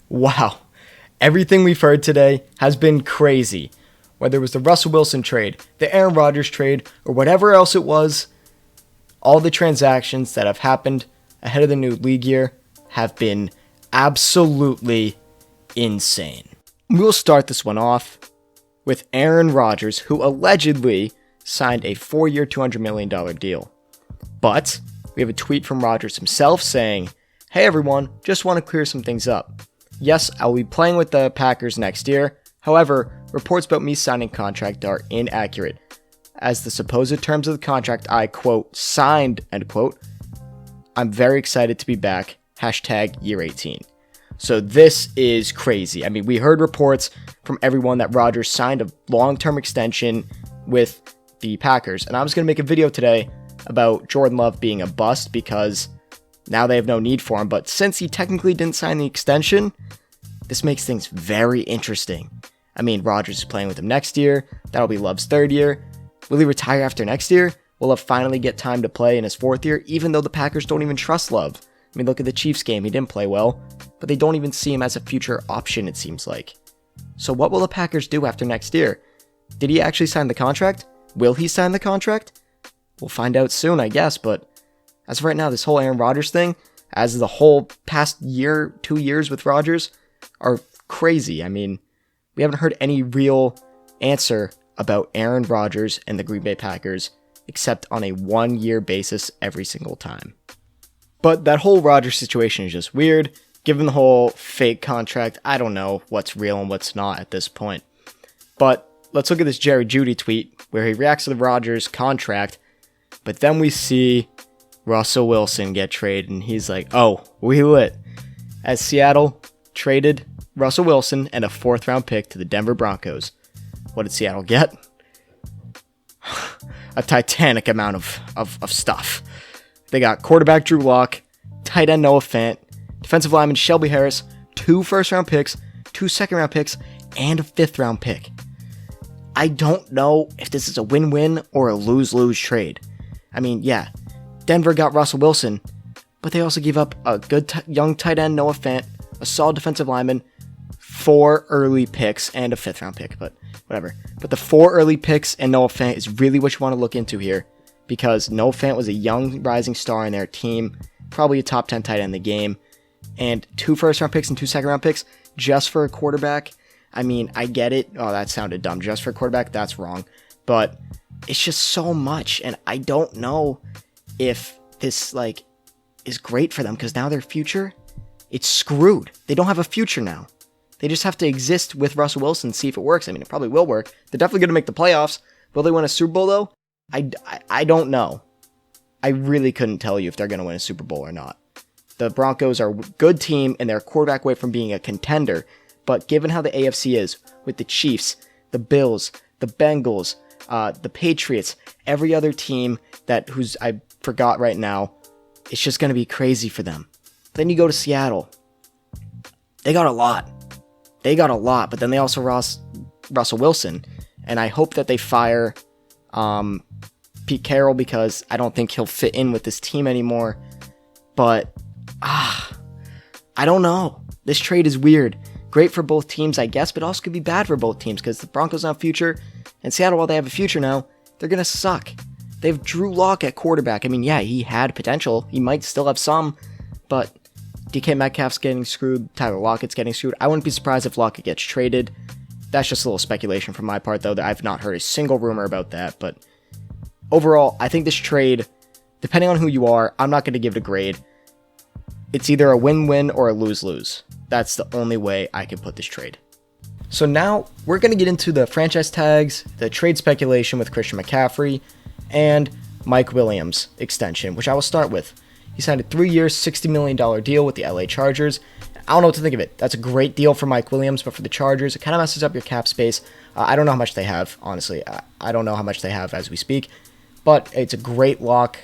Wow. Everything we've heard today has been crazy. Whether it was the Russell Wilson trade, the Aaron Rodgers trade, or whatever else it was, all the transactions that have happened ahead of the new league year have been absolutely insane. We'll start this one off with Aaron Rodgers, who allegedly signed a 4-year, $200 million deal. But we have a tweet from Rodgers himself saying, "Hey everyone, just want to clear some things up. Yes, I'll be playing with the Packers next year. However, reports about me signing a contract are inaccurate, as the supposed terms of the contract I, quote, signed, end quote. I'm very excited to be back. Hashtag year 18. So this is crazy. I mean, we heard reports from everyone that Rodgers signed a long-term extension with the Packers. And I was going to make a video today about Jordan Love being a bust because now they have no need for him. But since he technically didn't sign the extension, this makes things very interesting. I mean, Rodgers is playing with him next year. That'll be Love's 3rd year. Will he retire after next year? Will Love finally get time to play in his 4th year, even though the Packers don't even trust Love? I mean, look at the Chiefs game. He didn't play well, but they don't even see him as a future option, it seems like. So what will the Packers do after next year? Did he actually sign the contract? Will he sign the contract? We'll find out soon, I guess, but as of right now, this whole Aaron Rodgers thing, as the whole past year, 2 years with Rodgers, are crazy. I mean, we haven't heard any real answer about Aaron Rodgers and the Green Bay Packers, except on a 1-year basis every single time. But that whole Rodgers situation is just weird. Given the whole fake contract, I don't know what's real and what's not at this point. But let's look at this Jerry Jeudy tweet where he reacts to the Rodgers contract, but then we see Russell Wilson get traded, and he's like, "Oh, we lit." As Seattle traded Russell Wilson and a 4th-round pick to the Denver Broncos. What did Seattle get? A titanic amount of stuff. They got quarterback Drew Lock, tight end Noah Fant, defensive lineman Shelby Harris, 2 first-round picks, 2 second-round picks, and a 5th-round pick. I don't know if this is a win-win or a lose-lose trade. I mean, yeah, Denver got Russell Wilson, but they also gave up a good young tight end Noah Fant, a solid defensive lineman, 4 early picks, and a 5th-round pick, but whatever. But the 4 early picks and Noah Fant is really what you want to look into here, because Noah Fant was a young rising star in their team, probably a top 10 tight end in the game, and 2 first-round picks and 2 second-round picks just for a quarterback. I mean, I get it. Oh, that sounded dumb. Just for a quarterback, that's wrong. But it's just so much, and I don't know if this, is great for them, because now their future, it's screwed. They don't have a future now. They just have to exist with Russell Wilson and see if it works. I mean, it probably will work. They're definitely going to make the playoffs. Will they win a Super Bowl, though? I don't know. I really couldn't tell you if they're going to win a Super Bowl or not. The Broncos are a good team, and they're a quarterback away from being a contender. But given how the AFC is, with the Chiefs, the Bills, the Bengals, the Patriots, every other team who's I forgot right now, it's just going to be crazy for them. Then you go to Seattle. They got a lot. But then they also lost Russell Wilson. And I hope that they fire Pete Carroll, because I don't think he'll fit in with this team anymore. But, I don't know. This trade is weird. Great for both teams, I guess, but also could be bad for both teams, because the Broncos have a future, and Seattle, while they have a future now, they're going to suck. They have Drew Lock at quarterback. I mean, yeah, he had potential. He might still have some, but DK Metcalf's getting screwed. Tyler Lockett's getting screwed. I wouldn't be surprised if Lockett gets traded. That's just a little speculation from my part, though. That I've not heard a single rumor about that. But overall, I think this trade, depending on who you are, I'm not going to give it a grade. It's either a win-win or a lose-lose. That's the only way I can put this trade. So now we're going to get into the franchise tags, the trade speculation with Christian McCaffrey, and Mike Williams extension, which I will start with. He signed a 3-year, $60 million deal with the LA Chargers. I don't know what to think of it. That's a great deal for Mike Williams, but for the Chargers, it kind of messes up your cap space. I don't know how much they have, honestly. I don't know how much they have as we speak, but it's a great lock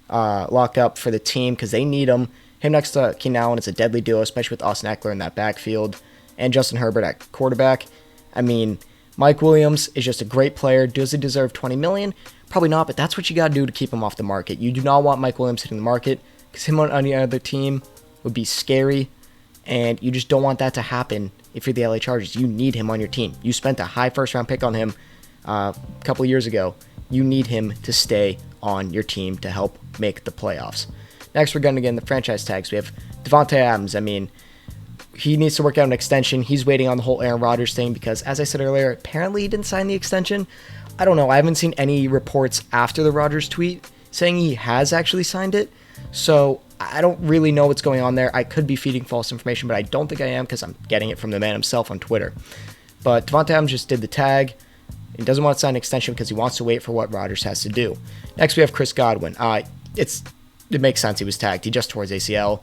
up for the team because they need him. Him next to Keenan Allen is a deadly duo, especially with Austin Eckler in that backfield, and Justin Herbert at quarterback. I mean, Mike Williams is just a great player. Does he deserve $20 million? Probably not, but that's what you got to do to keep him off the market. You do not want Mike Williams hitting the market, because him on any other team would be scary. And you just don't want that to happen if you're the LA Chargers. You need him on your team. You spent a high first-round pick on him a couple of years ago. You need him to stay on your team to help make the playoffs. Next, we're going to get in the franchise tags. We have Davante Adams. I mean, he needs to work out an extension. He's waiting on the whole Aaron Rodgers thing because, as I said earlier, apparently he didn't sign the extension. I don't know. I haven't seen any reports after the Rodgers tweet saying he has actually signed it. So I don't really know what's going on there. I could be feeding false information, but I don't think I am because I'm getting it from the man himself on Twitter. But Davante Adams just did the tag. He doesn't want to sign an extension because he wants to wait for what Rodgers has to do. Next, we have Chris Godwin. It makes sense he was tagged. He just tore his ACL.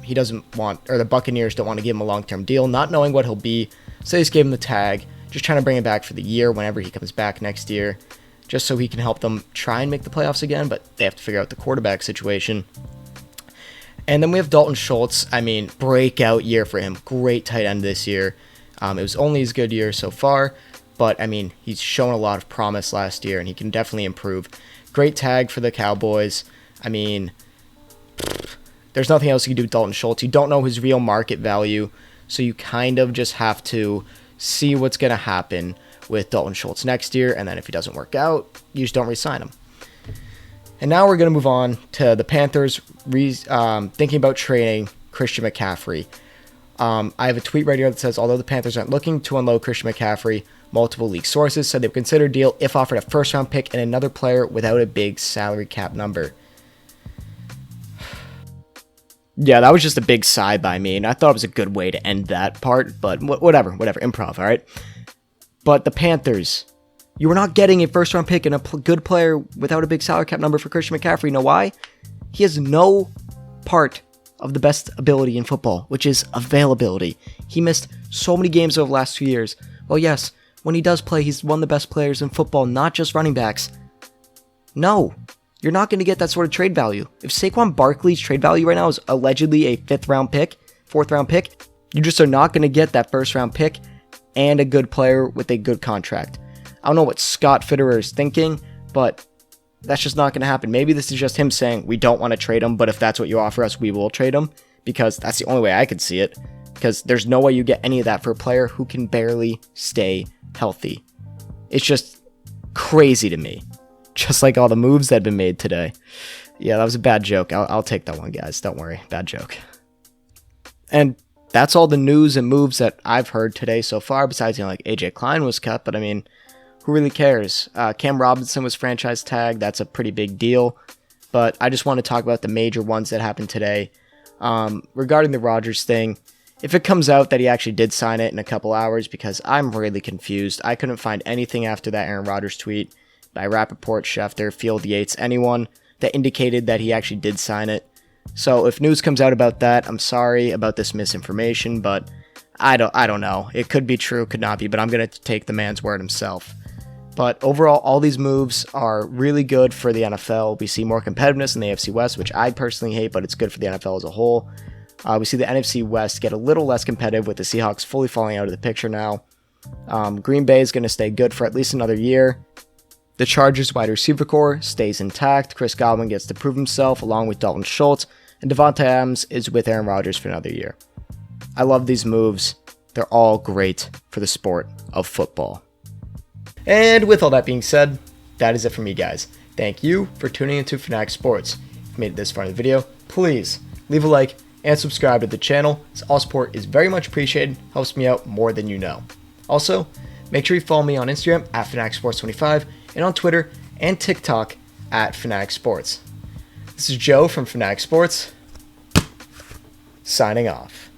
He doesn't want, or the Buccaneers don't want to give him a long-term deal, not knowing what he'll be. So they just gave him the tag, just trying to bring him back for the year whenever he comes back next year, just so he can help them try and make the playoffs again, but they have to figure out the quarterback situation. And then we have Dalton Schultz. I mean, breakout year for him. Great tight end this year. It was only his good year so far, but I mean, he's shown a lot of promise last year, and he can definitely improve. Great tag for the Cowboys. I mean, there's nothing else you can do with Dalton Schultz. You don't know his real market value, so you kind of just have to see what's going to happen with Dalton Schultz next year, and then if he doesn't work out, you just don't re-sign him. And now we're going to move on to the Panthers thinking about trading Christian McCaffrey. I have a tweet right here that says, although the Panthers aren't looking to unload Christian McCaffrey, multiple league sources said they would consider a deal if offered a first-round pick and another player without a big salary cap number. Yeah, that was just a big sigh by me, and I thought it was a good way to end that part, but whatever, improv, all right? But the Panthers, you were not getting a first-round pick and a good player without a big salary cap number for Christian McCaffrey. You know why? He has no part of the best ability in football, which is availability. He missed so many games over the last 2 years. Well, yes, when he does play, he's one of the best players in football, not just running backs. No. You're not going to get that sort of trade value. If Saquon Barkley's trade value right now is allegedly a 4th-round pick, you just are not going to get that first-round pick and a good player with a good contract. I don't know what Scott Fitterer is thinking, but that's just not going to happen. Maybe this is just him saying, we don't want to trade him, but if that's what you offer us, we will trade him, because that's the only way I could see it, because there's no way you get any of that for a player who can barely stay healthy. It's just crazy to me. Just like all the moves that have been made today. Yeah, that was a bad joke. I'll take that one, guys. Don't worry. Bad joke. And that's all the news and moves that I've heard today so far, besides, like AJ Klein was cut, but I mean, who really cares? Cam Robinson was franchise tagged. That's a pretty big deal. But I just want to talk about the major ones that happened today. Regarding the Rodgers thing, if it comes out that he actually did sign it in a couple hours, because I'm really confused. I couldn't find anything after that Aaron Rodgers tweet by Rappaport, Schefter, Field Yates, anyone that indicated that he actually did sign it. So if news comes out about that, I'm sorry about this misinformation, but I don't know. It could be true, could not be, but I'm going to take the man's word himself. But overall, all these moves are really good for the NFL. We see more competitiveness in the AFC West, which I personally hate, but it's good for the NFL as a whole. We see the NFC West get a little less competitive with the Seahawks fully falling out of the picture now. Green Bay is going to stay good for at least another year. The Chargers wide receiver core stays intact. Chris Godwin gets to prove himself along with Dalton Schultz, and Davante Adams is with Aaron Rodgers for another year. I love these moves. They're all great for the sport of football. And with all that being said, that is it for me, guys. Thank you for tuning into Fanatic Sports. If you made it this far in the video, please leave a like and subscribe to the channel, as all support is very much appreciated, helps me out more than you know. Also, make sure you follow me on Instagram at FanaticSports25 and on Twitter and TikTok at Fanatic Sports. This is Joe from Fanatic Sports, signing off.